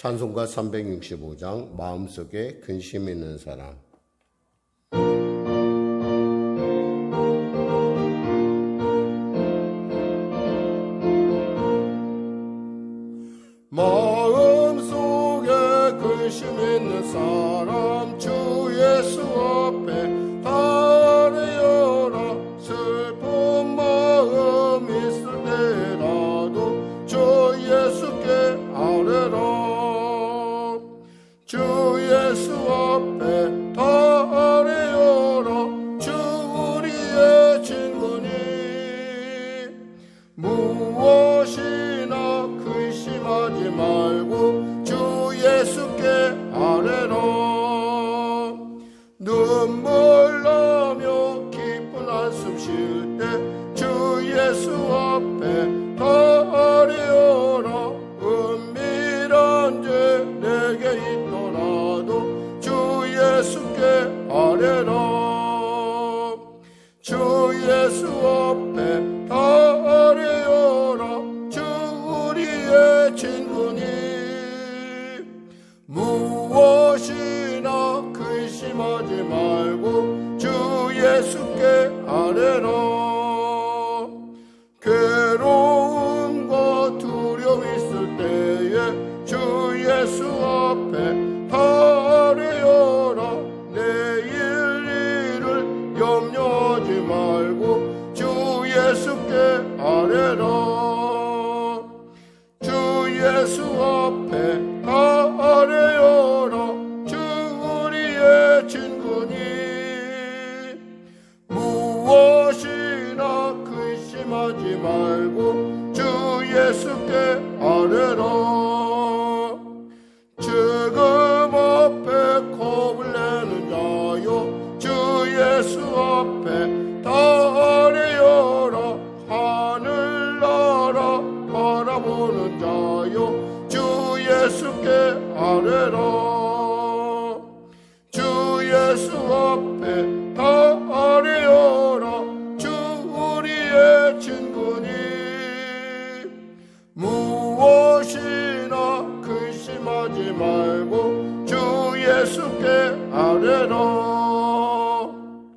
찬송가 365장 마음속에 근심 있는 사람. 마음속에 근심 있는 사람 주 예수 앞에 아뢰어라. 슬픈 마음 있을 때라도 주 예수께 아뢰라. 주 예수 앞에 다 아뢰어라. 주 우리의 친구니 무엇이나 근심하지 말고 주 예수께 아뢰라. 눈물 나며 기쁜 한숨 쉴 때 주 예수 앞에 다 아뢰어라. 은밀한 죄 내게 있더라도 주 예수께 아뢰라. 주 예수 앞에 다 아뢰어라. 주 우리의 친구니 무엇이나 근심하지 말고 주 예수께 아뢰라. 괴로움과 두려움 있을 때에 주 예수 앞에 다 아뢰어라. 내일 일을 염려하지 말고 주 예수께 아뢰라. 주 예수 앞에 다 아뢰어라. 주 우리의 친구니 무엇이나 근심하지 말고 주 예수께 아뢰라. 죽음 앞에 겁을 내는 자요 주 예수 앞에 다 아뢰어라. 하늘나라 바라보는 자요 주 예수께 아뢰라. 주 예수 앞에 다 아뢰어라. 주 우리의 친구니 무엇이나 근심하지 말고 주 예수께 아뢰라.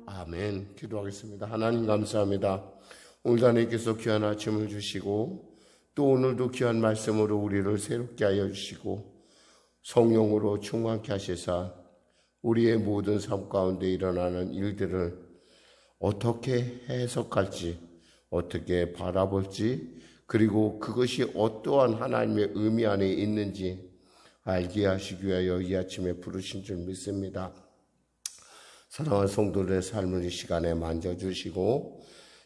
아멘. 기도하겠습니다. 하나님 감사합니다. 오늘 하나님께서 귀한 아침을 주시고 또 오늘도 귀한 말씀으로 우리를 새롭게 하여 주시고 성령으로 충만케 하시사 우리의 모든 삶 가운데 일어나는 일들을 어떻게 해석할지, 어떻게 바라볼지, 그리고 그것이 어떠한 하나님의 의미 안에 있는지 알게 하시기 위하여 이 아침에 부르신 줄 믿습니다. 사랑하는 성도들의 삶을 이 시간에 만져주시고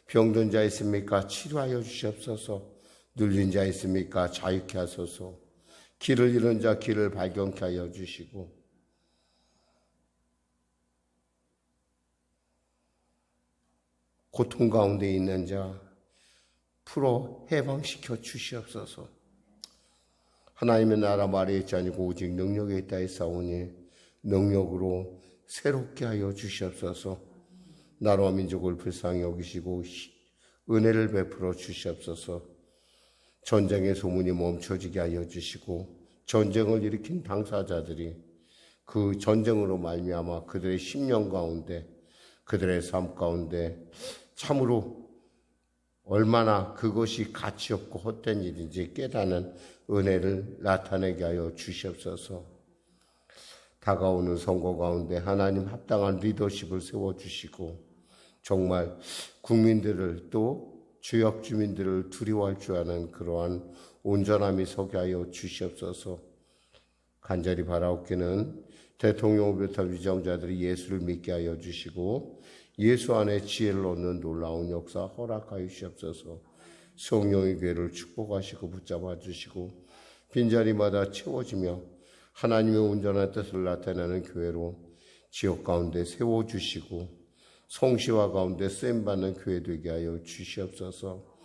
병든 자 있습니까? 치료하여 주시옵소서. 눌린 자 있습니까? 자유케 하소서. 길을 잃은 자 길을 발견케 하여 주시고 고통 가운데 있는 자 풀어 해방시켜 주시옵소서. 하나님의 나라 말에 있지 아니고 오직 능력에 있다 했사오니 능력으로 새롭게 하여 주시옵소서. 나라와 민족을 불쌍히 여기시고 은혜를 베풀어 주시옵소서. 전쟁의 소문이 멈춰지게 하여 주시고 전쟁을 일으킨 당사자들이 그 전쟁으로 말미암아 그들의 심령 가운데 그들의 삶 가운데 참으로 얼마나 그것이 가치 없고 헛된 일인지 깨닫는 은혜를 나타내게 하여 주시옵소서. 다가오는 선거 가운데 하나님 합당한 리더십을 세워주시고 정말 국민들을 또 지역 주민들을 두려워할 줄 아는 그러한 온전함이 서게 하여 주시옵소서. 간절히 바라옵기는 대통령 비롯한 위정자들이 예수를 믿게 하여 주시고 예수 안에 지혜를 얻는 놀라운 역사 허락하여 주시옵소서. 성령의 교회를 축복하시고 붙잡아 주시고 빈자리마다 채워지며 하나님의 온전한 뜻을 나타내는 교회로 지역 가운데 세워주시고 성시와 가운데 쓰임받는 교회 되게 하여 주시옵소서.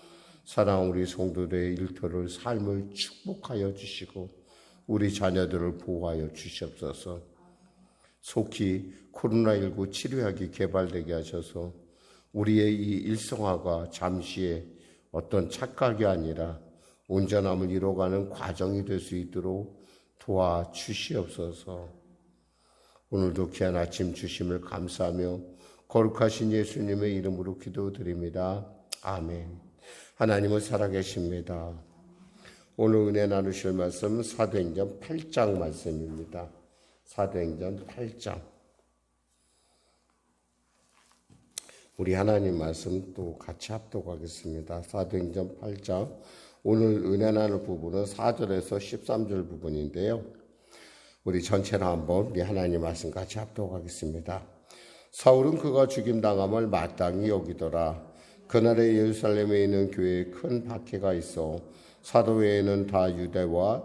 사랑하는 우리 성도들의 일터를 삶을 축복하여 주시고 우리 자녀들을 보호하여 주시옵소서. 속히 코로나19 치료약이 개발되게 하셔서 우리의 이 일상화가 잠시의 어떤 착각이 아니라 온전함을 이뤄가는 과정이 될 수 있도록 도와주시옵소서. 오늘도 귀한 아침 주심을 감사하며 거룩하신 예수님의 이름으로 기도드립니다. 아멘. 하나님은 살아계십니다. 오늘 은혜 나누실 말씀은 사도행전 8장 말씀입니다. 사도행전 8장. 우리 하나님 말씀 또 같이 합독하겠습니다. 사도행전 8장. 오늘 은혜 나눌 부분은 4절에서 13절 부분인데요. 우리 전체로 한번 우리 하나님 말씀 같이 합독하겠습니다. 사울은 그가 죽임당함을 마땅히 여기더라. 그날에 예루살렘에 있는 교회에 큰 박해가 있어 사도 외에는 다 유대와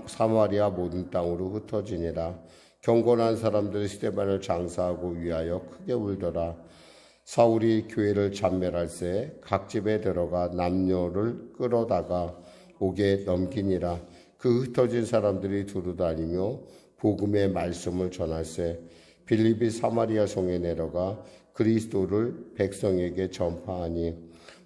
사마리아 모든 땅으로 흩어지니라. 경건한 사람들이 스데반을 장사하고 위하여 크게 울더라. 사울이 교회를 잔멸할새 각 집에 들어가 남녀를 끌어다가 옥에 넘기니라. 그 흩어진 사람들이 두루다니며 복음의 말씀을 전할새 빌립이 사마리아 성에 내려가 그리스도를 백성에게 전파하니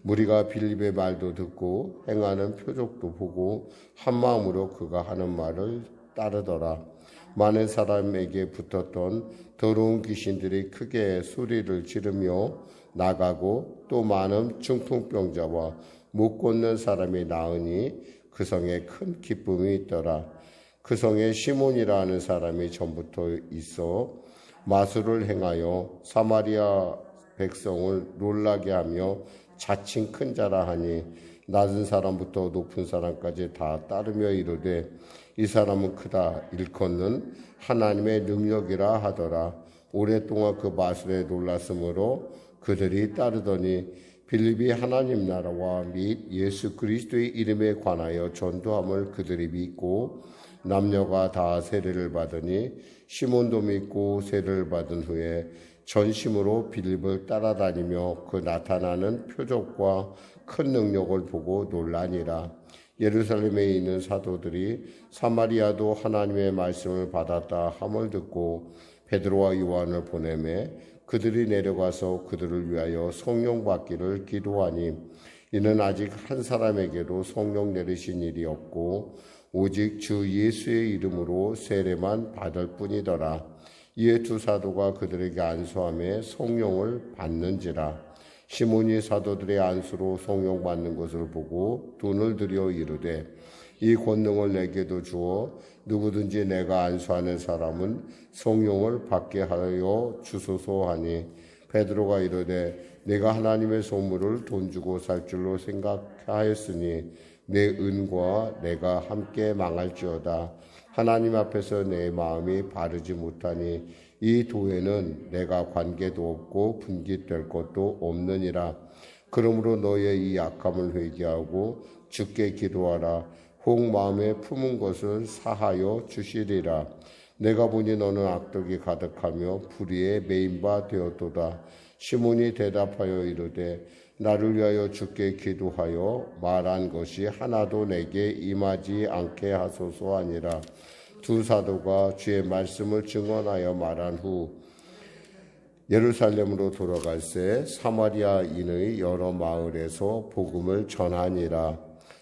무리가 빌립의 말도 듣고 행하는 표적도 보고 한 마음으로 그가 하는 말을 따르더라. 많은 사람에게 붙었던 더러운 귀신들이 크게 소리를 지르며 나가고 또 많은 중풍병자와 못 걷는 사람이 나으니 그 성에 큰 기쁨이 있더라. 그 성에 시몬이라 하는 사람이 전부터 있어 마술을 행하여 사마리아 백성을 놀라게 하며 자칭 큰 자라 하니 낮은 사람부터 높은 사람까지 다 따르며 이르되 이 사람은 크다 일컫는 하나님의 능력이라 하더라. 오랫동안 그 마술에 놀랐으므로 그들이 따르더니 빌립이 하나님 나라와 및 예수 그리스도의 이름에 관하여 전도함을 그들이 믿고 남녀가 다 세례를 받으니 시몬도 믿고 세례를 받은 후에 전심으로 빌립을 따라다니며 그 나타나는 표적과 큰 능력을 보고 놀라니라. 예루살렘에 있는 사도들이 사마리아도 하나님의 말씀을 받았다 함을 듣고 베드로와 요한을 보내매 그들이 내려가서 그들을 위하여 성령 받기를 기도하니 이는 아직 한 사람에게도 성령 내리신 일이 없고 오직 주 예수의 이름으로 세례만 받을 뿐이더라. 이에 두 사도가 그들에게 안수하며 성령을 받는지라. 시몬이 사도들의 안수로 성령 받는 것을 보고 돈을 들여 이르되 이 권능을 내게도 주어 누구든지 내가 안수하는 사람은 성령을 받게 하여 주소서 하니 베드로가 이르되 내가 하나님의 소물을 돈 주고 살 줄로 생각하였으니 내 은과 내가 함께 망할지어다. 하나님 앞에서 내 마음이 바르지 못하니 이 도에는 내가 관계도 없고 분깃될 것도 없느니라. 그러므로 너의 이 약함을 회개하고 주께 기도하라. 혹 마음에 품은 것을 사하여 주시리라. 내가 보니 너는 악독이 가득하며 불의에 매인 바 되었도다. 시몬이 대답하여 이르되 나를 위하여 주께 기도하여 말한 것이 하나도 내게 임하지 않게 하소서 하니라. 두 사도가 주의 말씀을 증언하여 말한 후 예루살렘으로 돌아갈새 사마리아인의 여러 마을에서 복음을 전하니라.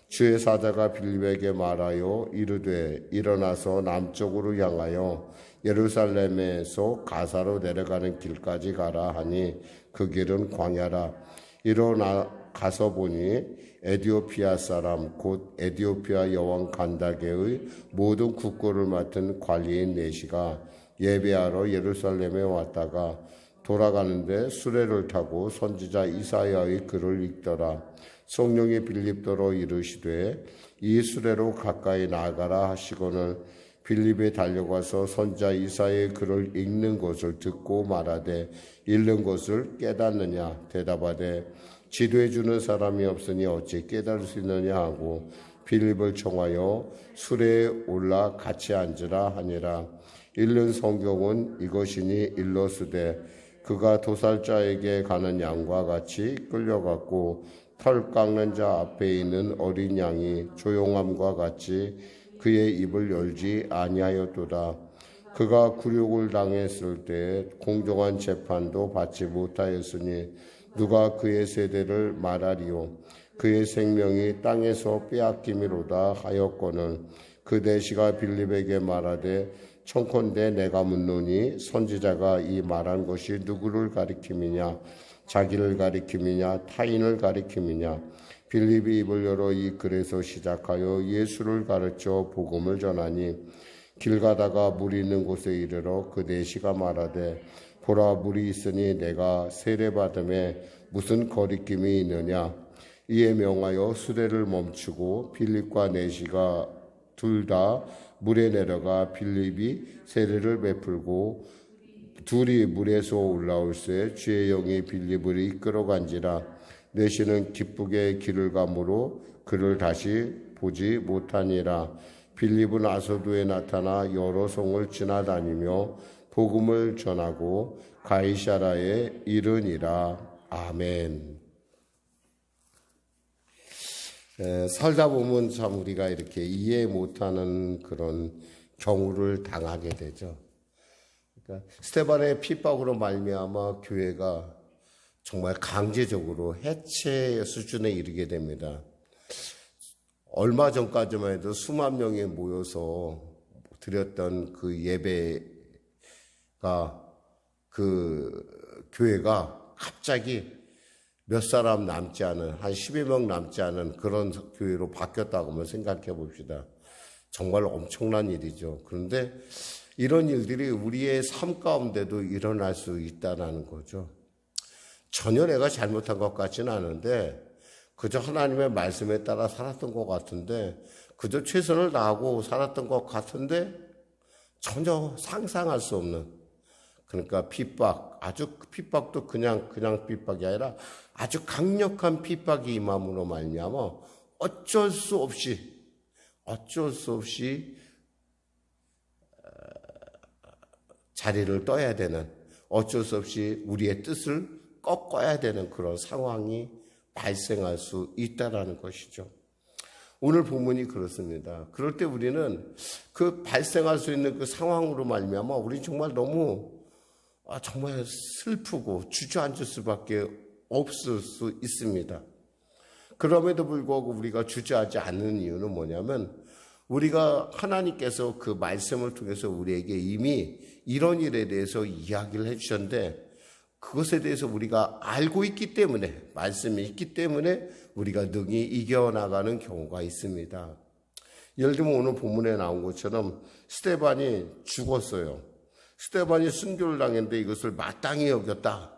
주의 사자가 빌립에게 말하여 이르되 일어나서 남쪽으로 향하여 예루살렘에서 가사로 내려가는 길까지 가라 하니 그 길은 광야라. 일어나 가서 보니 에디오피아 사람 곧 에디오피아 여왕 간다게의 모든 국고를 맡은 관리인 네시가 예배하러 예루살렘에 왔다가 돌아가는데 수레를 타고 선지자 이사야의 글을 읽더라. 성령이 빌립더러 이르시되 이 수레로 가까이 나아가라 하시거늘 빌립이 달려가서 선지자 이사야의 글을 읽는 것을 듣고 말하되 읽는 것을 깨닫느냐 대답하되 지도해 주는 사람이 없으니 어찌 깨달을 수 있느냐 하고 빌립을 청하여 수레에 올라 같이 앉으라 하니라. 읽는 성경은 이것이니 일러스되 그가 도살자에게 가는 양과 같이 끌려갔고 털 깎는 자 앞에 있는 어린 양이 조용함과 같이 그의 입을 열지 아니하였도다. 그가 굴욕을 당했을 때 공정한 재판도 받지 못하였으니 누가 그의 세대를 말하리요. 그의 생명이 땅에서 빼앗김이로다 하였거늘 그 내시가 빌립에게 말하되 청컨대 내가 묻노니 선지자가 이 말한 것이 누구를 가리킴이냐 자기를 가리킴이냐 타인을 가리킴이냐 빌립이 입을 열어 이 글에서 시작하여 예수를 가르쳐 복음을 전하니 길 가다가 물이 있는 곳에 이르러 그 내시가 말하되 보라 물이 있으니 내가 세례받음에 무슨 거리낌이 있느냐 이에 명하여 수레를 멈추고 빌립과 내시가 둘 다 물에 내려가 빌립이 세례를 베풀고 둘이 물에서 올라올새 주의 영이 빌립을 이끌어간지라 내시는 기쁘게 길을 가므로 그를 다시 보지 못하니라. 빌립은 아소도에 나타나 여러 성을 지나다니며 복음을 전하고 가이사라에 이르니라. 아멘. 살다 보면 참 우리가 이렇게 이해 못하는 그런 경우를 당하게 되죠. 그러니까 스데반의 핍박으로 말미암아 교회가 정말 강제적으로 해체 수준에 이르게 됩니다. 얼마 전까지만 해도 수만 명이 모여서 드렸던 그 예배가 그 교회가 갑자기 몇 사람 남지 않은 한 10여 명 남지 않은 그런 교회로 바뀌었다고 한번 생각해 봅시다. 정말 엄청난 일이죠. 그런데 이런 일들이 우리의 삶 가운데도 일어날 수 있다는 거죠. 전혀 내가 잘못한 것 같지는 않은데 그저 하나님의 말씀에 따라 살았던 것 같은데 그저 최선을 다하고 살았던 것 같은데 전혀 상상할 수 없는 그러니까 핍박, 아주 핍박도 그냥 핍박이 아니라 아주 강력한 핍박이 임함으로 말미암아 어쩔 수 없이 자리를 떠야 되는 어쩔 수 없이 우리의 뜻을 꺾어야 되는 그런 상황이 발생할 수 있다라는 것이죠. 오늘 본문이 그렇습니다. 그럴 때 우리는 그 발생할 수 있는 그 상황으로 말미암아 우리는 정말 너무 정말 슬프고 주저앉을 수밖에 없을 수 있습니다. 그럼에도 불구하고 우리가 주저하지 않는 이유는 뭐냐면 우리가 하나님께서 그 말씀을 통해서 우리에게 이미 이런 일에 대해서 이야기를 해주셨는데 그것에 대해서 우리가 알고 있기 때문에 말씀이 있기 때문에 우리가 능히 이겨나가는 경우가 있습니다. 예를 들면 오늘 본문에 나온 것처럼 스데반이 죽었어요. 스데반이 순교를 당했는데 이것을 마땅히 여겼다.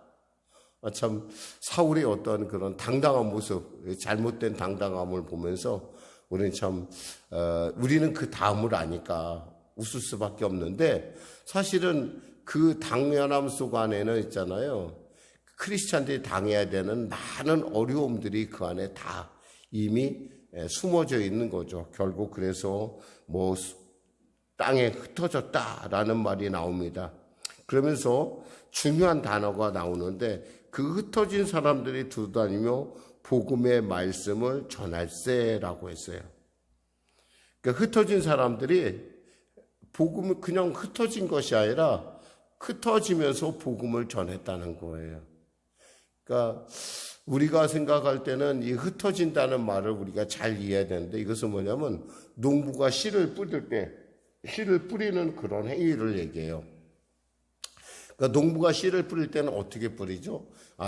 참 사울의 어떤 그런 당당한 모습, 잘못된 당당함을 보면서 우리는 우리는 그 다음을 아니까 웃을 수밖에 없는데 사실은 그 당연함 속 안에는 있잖아요. 크리스찬들이 당해야 되는 많은 어려움들이 그 안에 다 이미 숨어져 있는 거죠. 결국 그래서 땅에 흩어졌다라는 말이 나옵니다. 그러면서 중요한 단어가 나오는데 그 흩어진 사람들이 두다니며 복음의 말씀을 전할세라고 했어요. 그러니까 흩어진 사람들이 복음을 그냥 흩어진 것이 아니라 흩어지면서 복음을 전했다는 거예요. 그러니까 우리가 생각할 때는 이 흩어진다는 말을 우리가 잘 이해해야 되는데 이것은 뭐냐면 농부가 씨를 뿌릴 때 씨를 뿌리는 그런 행위를 얘기해요. 그러니까 농부가 씨를 뿌릴 때는 어떻게 뿌리죠?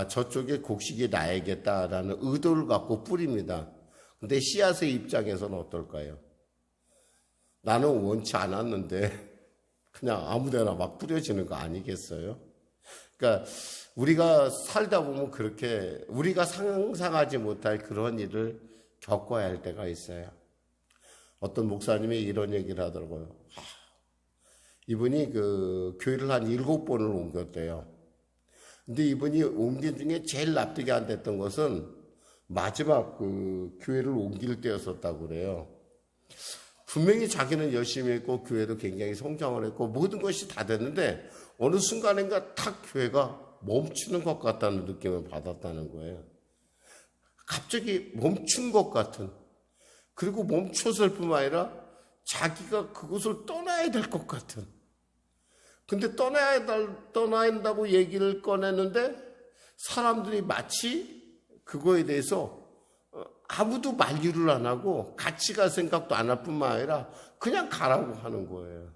저쪽에 곡식이 나야겠다라는 의도를 갖고 뿌립니다. 근데 씨앗의 입장에서는 어떨까요? 나는 원치 않았는데 그냥 아무데나 막 뿌려지는 거 아니겠어요? 그러니까 우리가 살다 보면 그렇게 우리가 상상하지 못할 그런 일을 겪어야 할 때가 있어요. 어떤 목사님이 이런 얘기를 하더라고요. 이분이 그 교회를 한 7번을 옮겼대요. 근데 이분이 옮긴 중에 제일 납득이 안 됐던 것은 마지막 그 교회를 옮길 때였었다고 그래요. 분명히 자기는 열심히 했고 교회도 굉장히 성장을 했고 모든 것이 다 됐는데 어느 순간인가 탁 교회가 멈추는 것 같다는 느낌을 받았다는 거예요. 갑자기 멈춘 것 같은, 그리고 멈췄을 뿐만 아니라 자기가 그곳을 떠나야 될 것 같은. 근데 떠나야 한다고 얘기를 꺼냈는데 사람들이 마치 그거에 대해서 아무도 만류를 안 하고 같이 갈 생각도 안 할 뿐만 아니라 그냥 가라고 하는 거예요.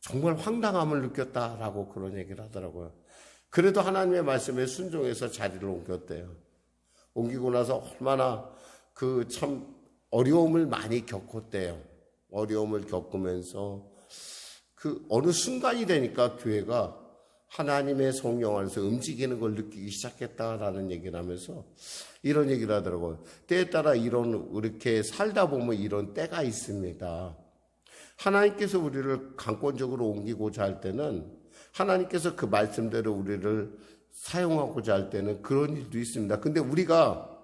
정말 황당함을 느꼈다라고 그런 얘기를 하더라고요. 그래도 하나님의 말씀에 순종해서 자리를 옮겼대요. 옮기고 나서 얼마나 그 참 어려움을 많이 겪었대요. 어려움을 겪으면서 그 어느 순간이 되니까 교회가 하나님의 성령 안에서 움직이는 걸 느끼기 시작했다라는 얘기를 하면서 이런 얘기를 하더라고요. 때에 따라 이렇게 살다 보면 이런 때가 있습니다. 하나님께서 우리를 강권적으로 옮기고자 할 때는, 하나님께서 그 말씀대로 우리를 사용하고자 할 때는 그런 일도 있습니다. 근데 우리가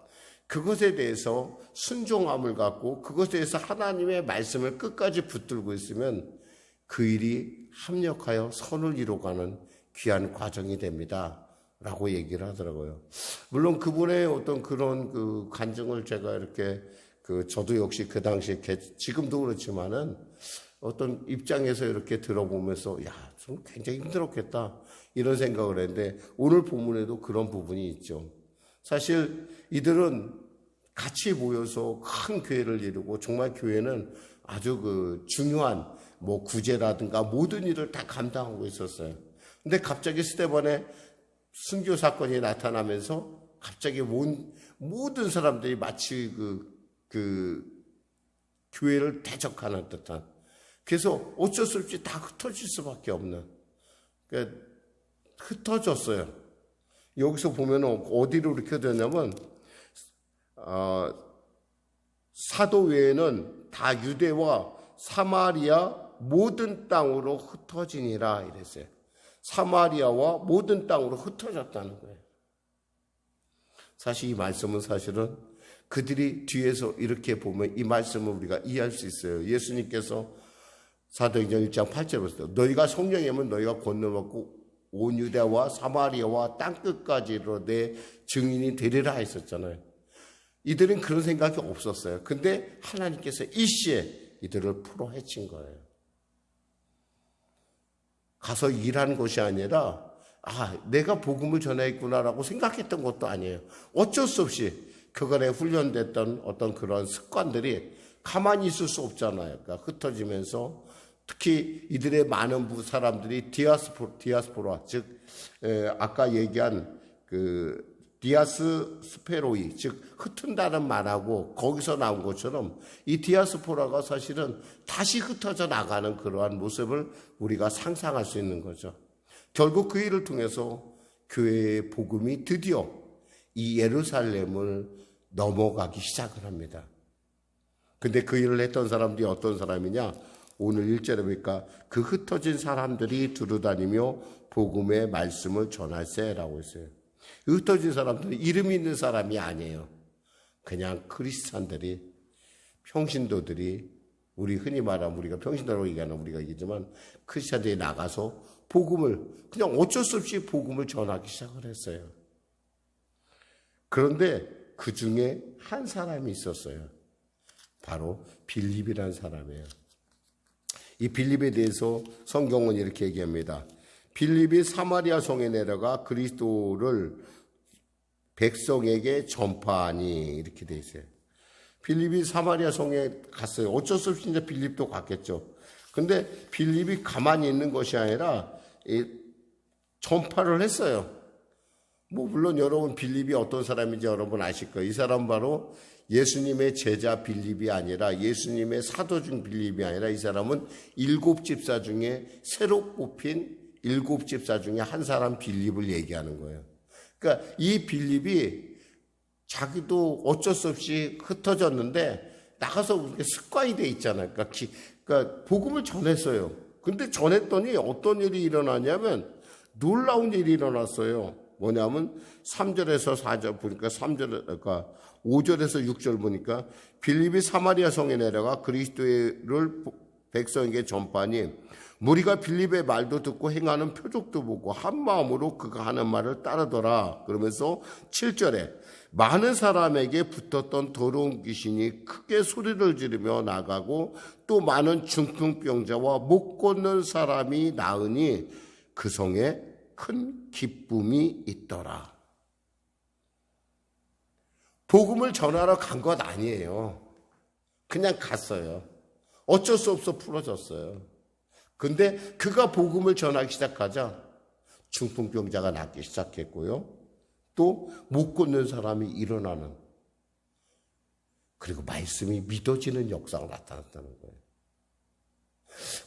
그것에 대해서 순종함을 갖고 그것에 대해서 하나님의 말씀을 끝까지 붙들고 있으면 그 일이 합력하여 선을 이루어가는 귀한 과정이 됩니다. 라고 얘기를 하더라고요. 물론 그분의 어떤 그런 그 간증을 제가 이렇게 저도 역시 그 당시에 지금도 그렇지만은 어떤 입장에서 이렇게 들어보면서 좀 굉장히 힘들었겠다 이런 생각을 했는데 오늘 본문에도 그런 부분이 있죠. 사실 이들은 같이 모여서 큰 교회를 이루고 정말 교회는 아주 중요한 구제라든가 모든 일을 다 감당하고 있었어요. 근데 갑자기 스데반의 순교 사건이 나타나면서 갑자기 모든 사람들이 마치 교회를 대적하는 듯한, 그래서 어쩔 수 없이 다 흩어질 수밖에 없는, 그러니까 흩어졌어요. 여기서 보면 어디로 이렇게 되냐면 사도 외에는 다 유대와 사마리아 모든 땅으로 흩어지니라 이랬어요. 사마리아와 모든 땅으로 흩어졌다는 거예요. 사실 이 말씀은 사실은 그들이 뒤에서 이렇게 보면 이 말씀을 우리가 이해할 수 있어요. 예수님께서 사도행전 1장 8절에 보세요. 너희가 성령이면 너희가 권능받고 온 유대와 사마리아와 땅끝까지로 내 증인이 되리라 했었잖아요. 이들은 그런 생각이 없었어요. 근데 하나님께서 일시에 이들을 풀어 헤친 거예요. 가서 일하는 것이 아니라 내가 복음을 전했구나라고 생각했던 것도 아니에요. 어쩔 수 없이 그간에 훈련됐던 어떤 그런 습관들이 가만히 있을 수 없잖아요. 그러니까 흩어지면서 특히 이들의 많은 사람들이 디아스포라, 즉 아까 얘기한 디아스페로이, 즉 흩은다는 말하고 거기서 나온 것처럼 이 디아스포라가 사실은 다시 흩어져 나가는 그러한 모습을 우리가 상상할 수 있는 거죠. 결국 그 일을 통해서 교회의 복음이 드디어 이 예루살렘을 넘어가기 시작을 합니다. 근데 그 일을 했던 사람들이 어떤 사람이냐? 오늘 1절에 보니까 그 흩어진 사람들이 두루다니며 복음의 말씀을 전할세라고 했어요. 흩어진 사람들은 이름 있는 사람이 아니에요. 그냥 크리스찬들이, 평신도들이, 우리 흔히 말하면 우리가 평신도라고 얘기하는 우리가 얘기지만 크리스찬들이 나가서 복음을 그냥 어쩔 수 없이 복음을 전하기 시작을 했어요. 그런데 그 중에 한 사람이 있었어요. 바로 빌립이라는 사람이에요. 이 빌립에 대해서 성경은 이렇게 얘기합니다. 빌립이 사마리아 성에 내려가 그리스도를 백성에게 전파하니 이렇게 돼 있어요. 빌립이 사마리아 성에 갔어요. 어쩔 수 없이 이제 빌립도 갔겠죠. 근데 빌립이 가만히 있는 것이 아니라 전파를 했어요. 물론 여러분 빌립이 어떤 사람인지 여러분 아실 거예요. 이 사람 바로 예수님의 제자 빌립이 아니라 예수님의 사도 중 빌립이 아니라 이 사람은 7집사 중에 새로 뽑힌 7집사 중에 한 사람 빌립을 얘기하는 거예요. 그러니까 이 빌립이 자기도 어쩔 수 없이 흩어졌는데 나가서 습관이 돼 있잖아요. 그러니까 복음을 전했어요. 근데 전했더니 어떤 일이 일어나냐면 놀라운 일이 일어났어요. 뭐냐면 3절에서 4절 보니까 3절, 5절에서 6절 보니까 빌립이 사마리아 성에 내려가 그리스도를 백성에게 전파하니 무리가 빌립의 말도 듣고 행하는 표적도 보고 한 마음으로 그가 하는 말을 따르더라. 그러면서 7절에 많은 사람에게 붙었던 더러운 귀신이 크게 소리를 지르며 나가고 또 많은 중풍병자와 못 걷는 사람이 나으니 그 성에 큰 기쁨이 있더라. 복음을 전하러 간 것 아니에요. 그냥 갔어요. 어쩔 수 없어 풀어졌어요. 근데 그가 복음을 전하기 시작하자 중풍병자가 낫기 시작했고요. 또 못 걷는 사람이 일어나는, 그리고 말씀이 믿어지는 역사가 나타났다는 거예요.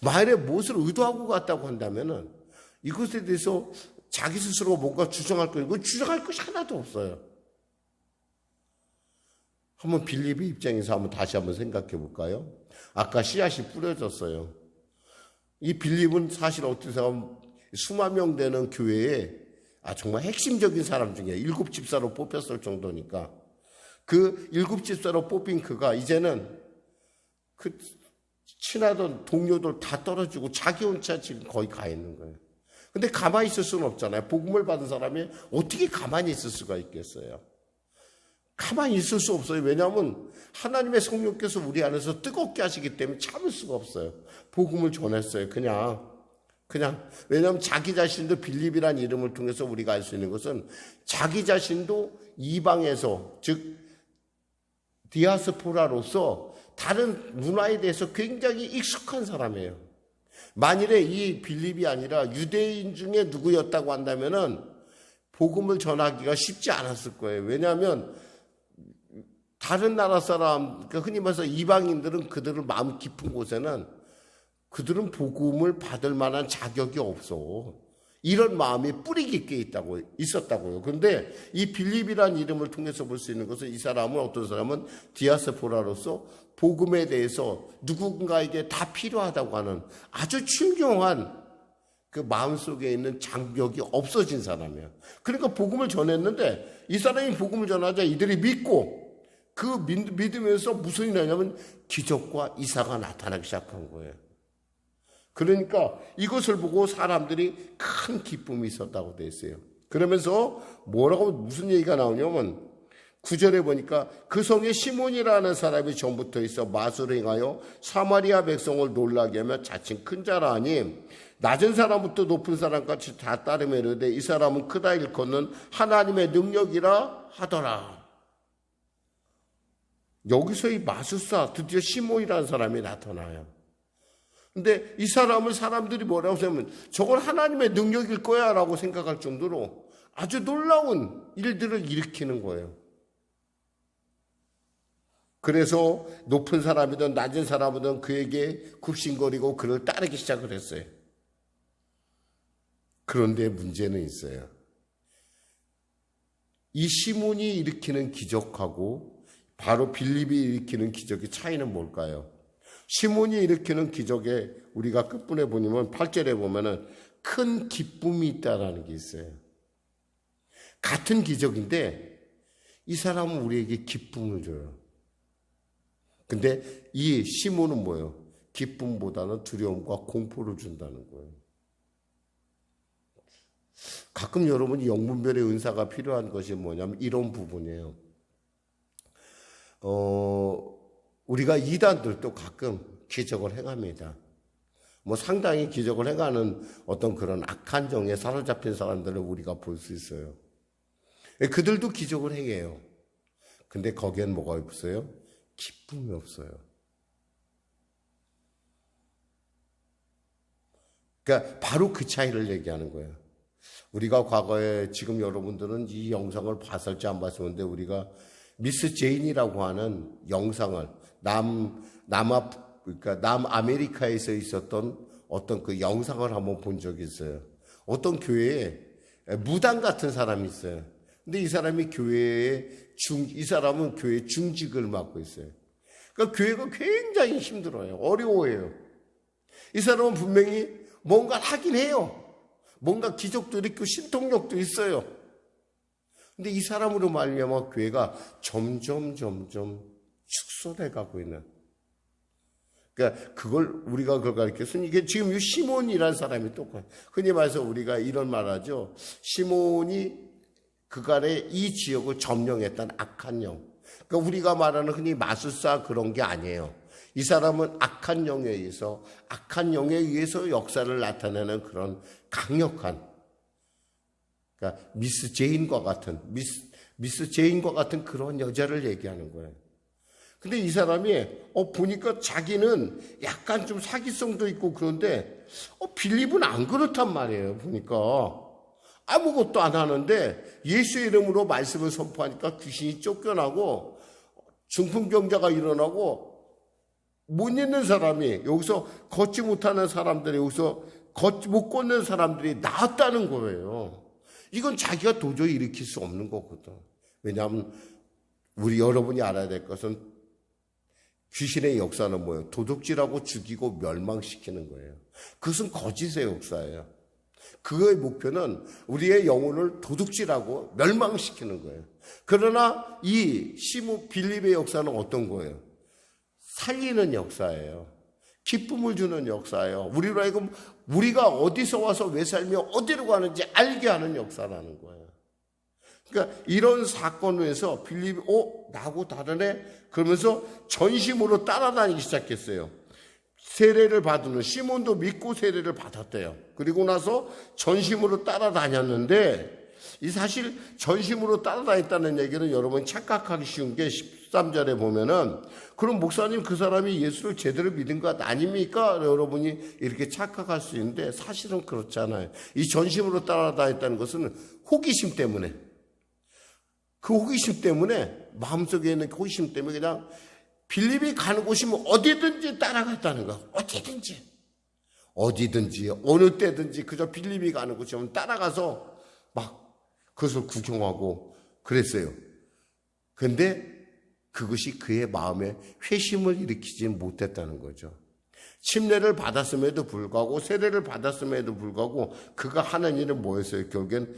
만약에 무엇을 의도하고 갔다고 한다면은 이것에 대해서 자기 스스로 뭔가 주장할 거, 이거 주장할 것이 하나도 없어요. 한번 빌립의 입장에서 한번 다시 한번 생각해 볼까요? 아까 씨앗이 뿌려졌어요. 이 빌립은 사실 어떻게 생각하면 수만 명 되는 교회에 정말 핵심적인 사람 중에 7 집사로 뽑혔을 정도니까, 그 7 집사로 뽑힌 그가 이제는 그 친하던 동료들 다 떨어지고 자기 혼자 지금 거의 가 있는 거예요. 근데 가만히 있을 수는 없잖아요. 복음을 받은 사람이 어떻게 가만히 있을 수가 있겠어요? 가만히 있을 수 없어요. 왜냐하면 하나님의 성령께서 우리 안에서 뜨겁게 하시기 때문에 참을 수가 없어요. 복음을 전했어요. 그냥. 왜냐하면 자기 자신도 빌립이라는 이름을 통해서 우리가 알 수 있는 것은 자기 자신도 이방에서, 즉 디아스포라로서 다른 문화에 대해서 굉장히 익숙한 사람이에요. 만일에 이 빌립이 아니라 유대인 중에 누구였다고 한다면은 복음을 전하기가 쉽지 않았을 거예요. 왜냐하면 다른 나라 사람, 그러니까 흔히 말해서 이방인들은 그들은 마음 깊은 곳에는 그들은 복음을 받을 만한 자격이 없어. 이런 마음이 뿌리 깊게 있었다고요. 그런데 이 빌립이라는 이름을 통해서 볼 수 있는 것은 이 사람은, 어떤 사람은 디아스포라로서 복음에 대해서 누군가에게 다 필요하다고 하는 아주 충격한 그 마음속에 있는 장벽이 없어진 사람이에요. 그러니까 복음을 전했는데 이 사람이 복음을 전하자 이들이 믿고, 그 믿으면서 무슨 일이 나냐면 기적과 이사가 나타나기 시작한 거예요. 그러니까 이것을 보고 사람들이 큰 기쁨이 있었다고 되어 있어요. 그러면서 무슨 얘기가 나오냐면 9절에 보니까 그 성에 시몬이라는 사람이 전부터 있어 마술을 행하여 사마리아 백성을 놀라게 하며 자칭 큰 자라 하니, 낮은 사람부터 높은 사람까지 다 따르며 이르되 이 사람은 크다 일컫는 하나님의 능력이라 하더라. 여기서 이 마술사, 드디어 시몬이라는 사람이 나타나요. 근데 이 사람을 사람들이 뭐라고 생각하면 저건 하나님의 능력일 거야 라고 생각할 정도로 아주 놀라운 일들을 일으키는 거예요. 그래서 높은 사람이든 낮은 사람이든 그에게 굽신거리고 그를 따르기 시작을 했어요. 그런데 문제는 있어요. 이 시몬이 일으키는 기적하고 바로 빌립이 일으키는 기적의 차이는 뭘까요? 시몬이 일으키는 기적에 우리가 끝부분에 보면 8절에 보면은 큰 기쁨이 있다라는 게 있어요. 같은 기적인데 이 사람은 우리에게 기쁨을 줘요. 근데 이 시몬은 뭐예요? 기쁨보다는 두려움과 공포를 준다는 거예요. 가끔 여러분이 영분별의 은사가 필요한 것이 뭐냐면 이런 부분이에요. 우리가 이단들도 가끔 기적을 행합니다. 상당히 기적을 행하는 어떤 그런 악한 정에 사로잡힌 사람들을 우리가 볼 수 있어요. 그들도 기적을 행해요. 근데 거기엔 뭐가 없어요? 기쁨이 없어요. 그러니까 바로 그 차이를 얘기하는 거예요. 우리가 과거에, 지금 여러분들은 이 영상을 봤을지 안 봤었는데, 우리가 미스 제인이라고 하는 영상을 그러니까 남아메리카에서 있었던 어떤 그 영상을 한번 본 적이 있어요. 어떤 교회에 무당 같은 사람이 있어요. 근데 이 사람은 교회 중직을 맡고 있어요. 그러니까 교회가 굉장히 힘들어요. 어려워해요. 이 사람은 분명히 뭔가 하긴 해요. 뭔가 기적도 있고 신통력도 있어요. 근데 이 사람으로 말미암아 교회가 점점 축소돼 가고 있는. 그러니까 우리가 그걸 가르쳐서 이게 지금 이 시몬이라는 사람이 똑같아요. 흔히 말해서 우리가 이런 말 하죠. 시몬이 그간에 이 지역을 점령했던 악한 영. 그러니까 우리가 말하는 흔히 마술사 그런 게 아니에요. 이 사람은 악한 영에 의해서 역사를 나타내는 그런 강력한, 그러니까 미스 제인과 같은 미스 제인과 같은 그런 여자를 얘기하는 거예요. 근데 이 사람이 보니까 자기는 약간 좀 사기성도 있고 그런데 빌립은 안 그렇단 말이에요. 보니까 아무것도 안 하는데 예수의 이름으로 말씀을 선포하니까 귀신이 쫓겨나고 중풍병자가 일어나고 못 있는 사람이 여기서 걷지 못하는 사람들이 여기서 못 걷는 사람들이 나았다는 거예요. 이건 자기가 도저히 일으킬 수 없는 거거든. 왜냐하면 우리 여러분이 알아야 될 것은 귀신의 역사는 뭐예요? 도둑질하고 죽이고 멸망시키는 거예요. 그것은 거짓의 역사예요. 그의 목표는 우리의 영혼을 도둑질하고 멸망시키는 거예요. 그러나 이 빌립의 역사는 어떤 거예요? 살리는 역사예요. 기쁨을 주는 역사예요. 우리로 하여금 우리가 어디서 와서 왜 살며 어디로 가는지 알게 하는 역사라는 거예요. 그러니까 이런 사건에서 빌립이 나하고 다르네? 그러면서 전심으로 따라다니기 시작했어요. 세례를 받는 시몬도 믿고 세례를 받았대요. 그리고 나서 전심으로 따라다녔는데 이 사실 전심으로 따라다녔다는 얘기는 여러분 착각하기 쉬운 게 13절에 보면은 그럼 목사님 그 사람이 예수를 제대로 믿은 것 아닙니까? 여러분이 이렇게 착각할 수 있는데 사실은 그렇잖아요. 이 전심으로 따라다녔다는 것은 호기심 때문에 그 호기심 때문에 마음속에 있는 호기심 때문에 그냥 빌립이 가는 곳이면 어디든지 따라갔다는 거야. 어디든지 어느 때든지 그저 빌립이 가는 곳이면 따라가서 막 그것을 구경하고 그랬어요. 그런데 그것이 그의 마음에 회심을 일으키지 못했다는 거죠. 침례를 받았음에도 불구하고 세례를 받았음에도 불구하고 그가 하는 일은 뭐였어요? 결국엔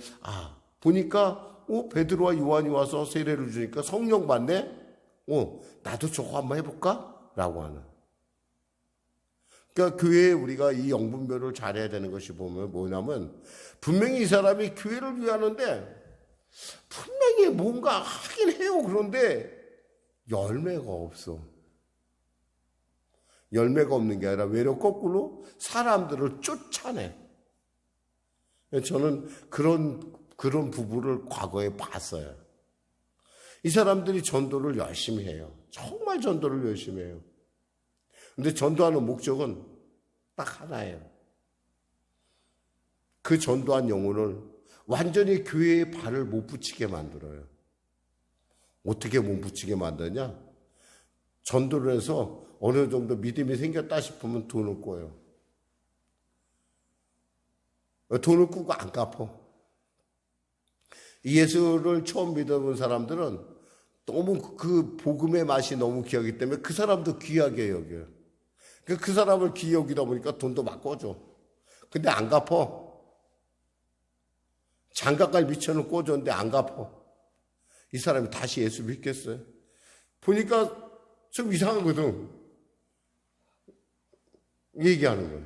보니까 베드로와 요한이 와서 세례를 주니까 성령 받네? 나도 저거 한번 해볼까? 라고 하는. 그러니까 교회에 우리가 이 영분별을 잘해야 되는 것이 보면 뭐냐면 분명히 이 사람이 교회를 위하는데 분명히 뭔가 하긴 해요. 그런데 열매가 없어. 열매가 없는 게 아니라 외려 거꾸로 사람들을 쫓아내. 저는 그런 부부를 과거에 봤어요. 이 사람들이 전도를 열심히 해요. 정말 전도를 열심히 해요. 근데 전도하는 목적은 딱 하나예요. 그 전도한 영혼을 완전히 교회에 발을 못 붙이게 만들어요. 어떻게 못 붙이게 만드냐? 전도를 해서 어느 정도 믿음이 생겼다 싶으면 돈을 꿔요. 돈을 꾸고 안 갚어. 예수를 처음 믿어본 사람들은 너무 그 복음의 맛이 너무 귀하기 때문에 그 사람도 귀하게 여겨요. 그 사람을 귀히 여기다 보니까 돈도 막 꿔줘. 근데 안 갚어. 장갑까지 미쳐는 꿔줬는데 안 갚어. 이 사람이 다시 예수 믿겠어요? 보니까 좀 이상하거든. 얘기하는 거예요.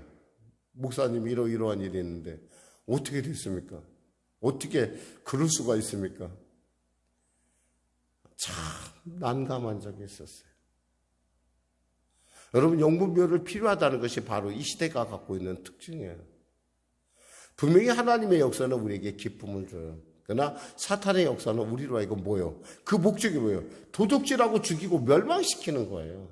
목사님 이러이러한 일이 있는데 어떻게 됐습니까? 어떻게 그럴 수가 있습니까? 참 난감한 적이 있었어요. 여러분 영분별을 필요하다는 것이 바로 이 시대가 갖고 있는 특징이에요. 분명히 하나님의 역사는 우리에게 기쁨을 줘요. 그러나 사탄의 역사는 우리로 하여금 뭐예요? 그 목적이 뭐예요? 도둑질하고 죽이고 멸망시키는 거예요.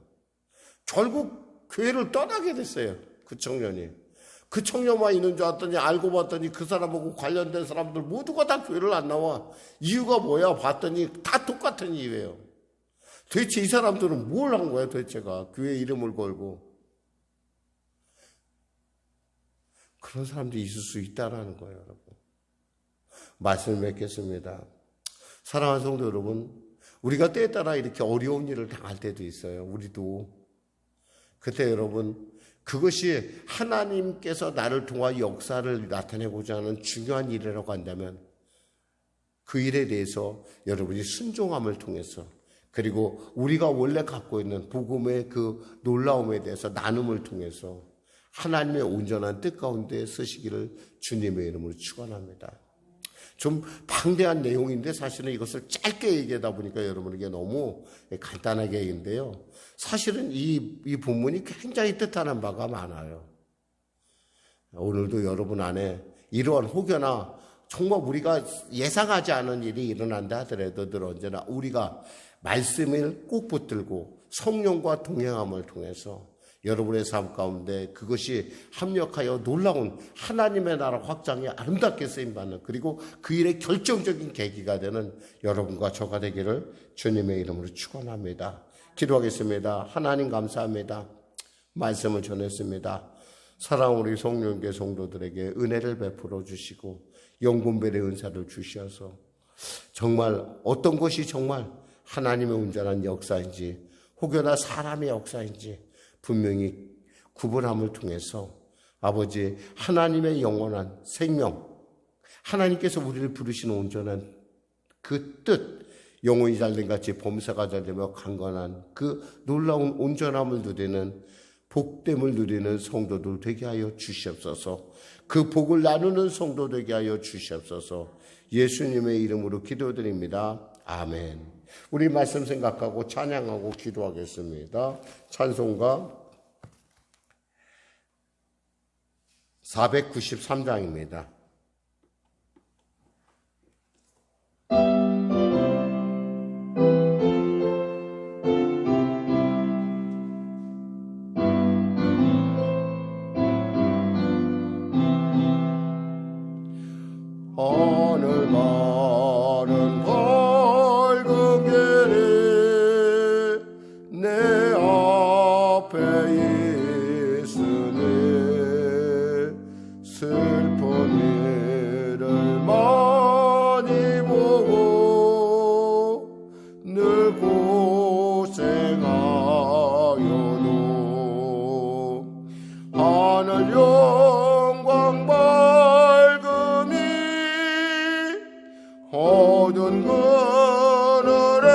결국 교회를 떠나게 됐어요. 그 청년이. 그 청년만 있는 줄 알았더니 알고 봤더니 그 사람하고 관련된 사람들 모두가 다 교회를 안 나와. 이유가 뭐야? 봤더니 다 똑같은 이유예요. 도대체 이 사람들은 뭘 한 거야 도대체가? 교회 이름을 걸고. 그런 사람들이 있을 수 있다라는 거예요, 여러분. 말씀을 맺겠습니다. 사랑하는 성도 여러분, 우리가 때에 따라 이렇게 어려운 일을 당할 때도 있어요. 우리도. 그때 여러분, 그것이 하나님께서 나를 통하여 역사를 나타내고자 하는 중요한 일이라고 한다면 그 일에 대해서 여러분이 순종함을 통해서 그리고 우리가 원래 갖고 있는 복음의 그 놀라움에 대해서 나눔을 통해서 하나님의 온전한 뜻 가운데 쓰시기를 주님의 이름으로 축원합니다. 좀 방대한 내용인데 사실은 이것을 짧게 얘기하다 보니까 여러분에게 너무 간단하게 얘기인데요. 사실은 이 본문이 굉장히 뜻하는 바가 많아요. 오늘도 여러분 안에 이러한 혹여나 정말 우리가 예상하지 않은 일이 일어난다 하더라도 늘 언제나 우리가 말씀을 꼭 붙들고 성령과 동행함을 통해서 여러분의 삶 가운데 그것이 합력하여 놀라운 하나님의 나라 확장에 아름답게 쓰임받는, 그리고 그 일의 결정적인 계기가 되는 여러분과 저가 되기를 주님의 이름으로 축원합니다. 기도하겠습니다. 하나님 감사합니다. 말씀을 전했습니다. 사랑하는 우리 송년교 성도들에게 은혜를 베풀어 주시고 영분별의 은사를 주셔서 정말 어떤 것이 정말 하나님의 온전한 역사인지 혹여나 사람의 역사인지 분명히 구분함을 통해서 아버지 하나님의 영원한 생명, 하나님께서 우리를 부르시는 온전한 그 뜻, 영혼이 잘된 같이 범사가 잘되며 강건한 그 놀라운 온전함을 누리는, 복됨을 누리는 성도들 되게 하여 주시옵소서. 그 복을 나누는 성도 되게 하여 주시옵소서. 예수님의 이름으로 기도드립니다. 아멘. 우리 말씀 생각하고 찬양하고 기도하겠습니다. 찬송가 493장입니다. 모든 그늘에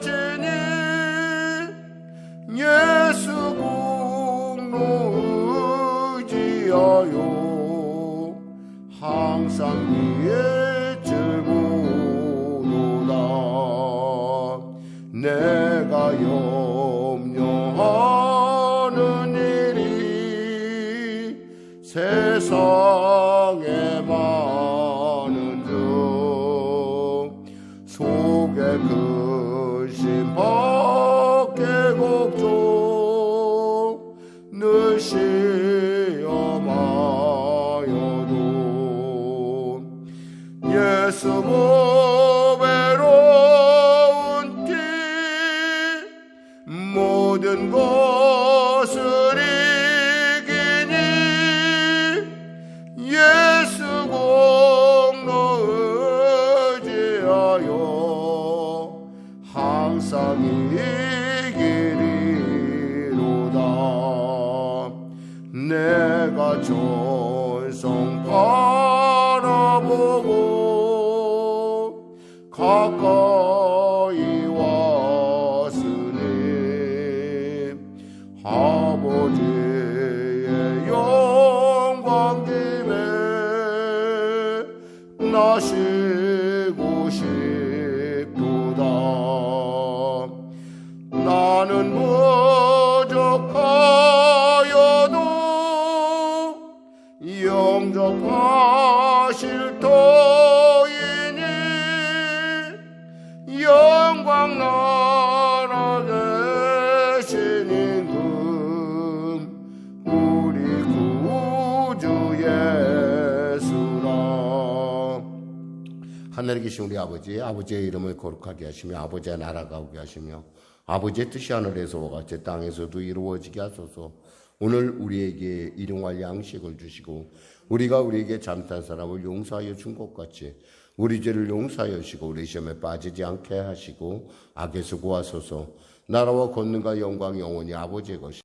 지니 예수 공로 의지하여 항상 위에 즐거우도다. 내가 염려하는 일이 세상에 속에 근심 밖에 걱정 늘 시험하여도 예수 외로운 길 모든 것을 이기니 예수 항상 이기리로다. 내가 전성 바라보고 가까이 왔으니 아버지의 영광 김에 나 쉬고 싶도다. 나는 부족하여도 영접하실 터이니 영광 나라 대신 임금 우리 구주 예수라. 하늘에 계신 우리 아버지, 아버지의 이름을 거룩하게 하시며 아버지의 나라가 오게 하시며 아버지의 뜻이 하늘에서와 같이 땅에서도 이루어지게 하소서. 오늘 우리에게 일용할 양식을 주시고 우리가 우리에게 잘못한 사람을 용서하여 준 것 같이 우리 죄를 용서하여 주시고 우리 시험에 빠지지 않게 하시고 악에서 구하소서. 나라와 권능과 영광 영원히 아버지의 것이